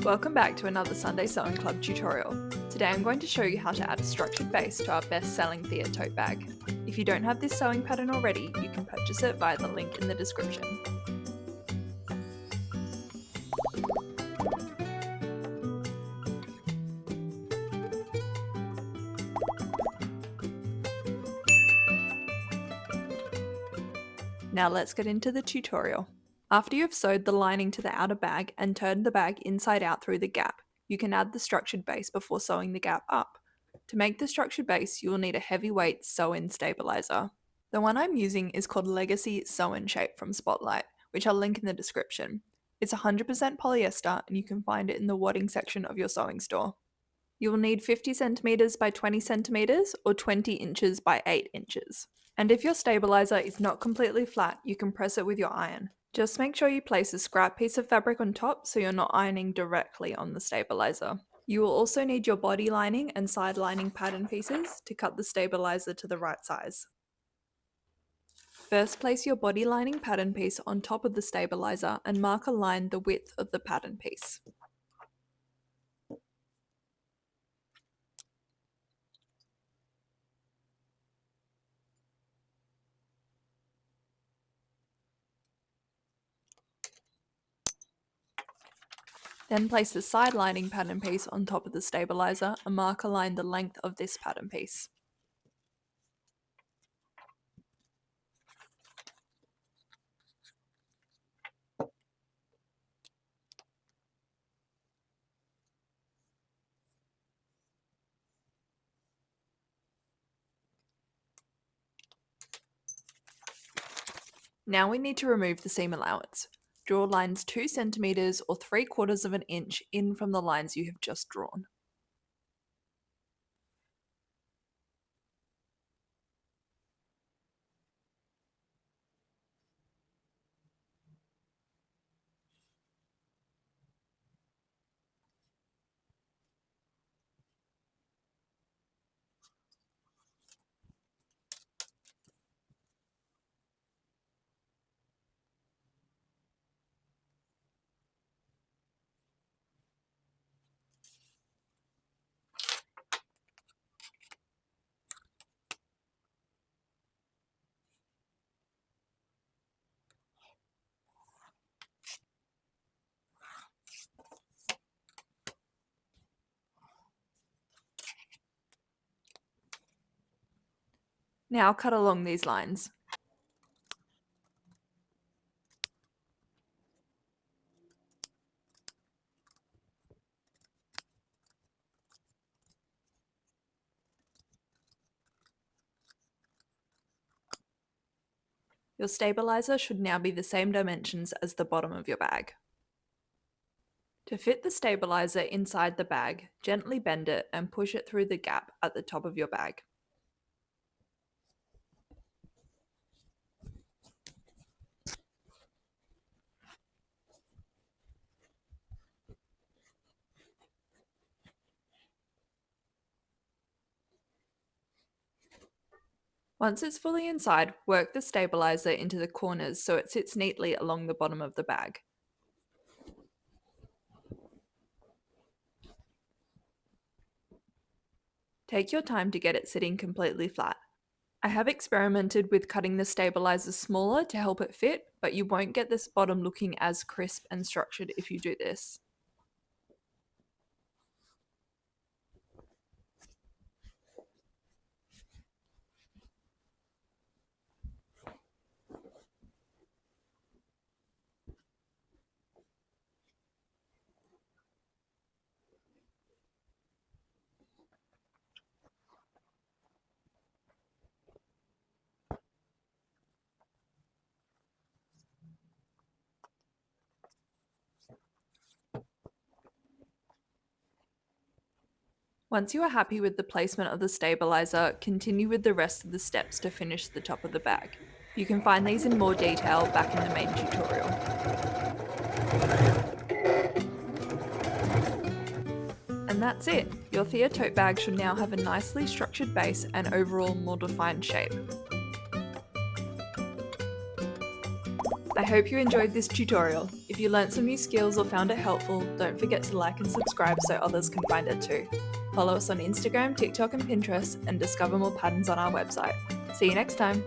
Welcome back to another Sunday Sewing Club tutorial. Today I'm going to show you how to add a structured base to our best-selling Thea Tote Bag. If you don't have this sewing pattern already, you can purchase it via the link in the description. Now let's get into the tutorial. After you've sewed the lining to the outer bag and turned the bag inside out through the gap, you can add the structured base before sewing the gap up. To make the structured base, you will need a heavyweight sew-in stabilizer. The one I'm using is called Legacy Sew-in Shape from Spotlight, which I'll link in the description. It's 100% polyester and you can find it in the wadding section of your sewing store. You will need 50 centimeters by 20 centimeters or 20 inches by 8 inches. And if your stabilizer is not completely flat, you can press it with your iron. Just make sure you place a scrap piece of fabric on top so you're not ironing directly on the stabilizer. You will also need your body lining and side lining pattern pieces to cut the stabilizer to the right size. First, place your body lining pattern piece on top of the stabilizer and mark a line the width of the pattern piece. Then place the side lining pattern piece on top of the stabilizer and mark a line the length of this pattern piece. Now we need to remove the seam allowance. Draw lines 2 centimeters or 3/4 of an inch in from the lines you have just drawn. Now cut along these lines. Your stabilizer should now be the same dimensions as the bottom of your bag. To fit the stabilizer inside the bag, gently bend it and push it through the gap at the top of your bag. Once it's fully inside, work the stabilizer into the corners so it sits neatly along the bottom of the bag. Take your time to get it sitting completely flat. I have experimented with cutting the stabilizer smaller to help it fit, but you won't get this bottom looking as crisp and structured if you do this. Once you are happy with the placement of the stabilizer, continue with the rest of the steps to finish the top of the bag. You can find these in more detail back in the main tutorial. And that's it! Your Thea Tote Bag should now have a nicely structured base and overall more defined shape. The hope you enjoyed this tutorial. If you learnt some new skills or found it helpful, don't forget to like and subscribe so others can find it too. Follow us on Instagram, TikTok and Pinterest and discover more patterns on our website. See you next time!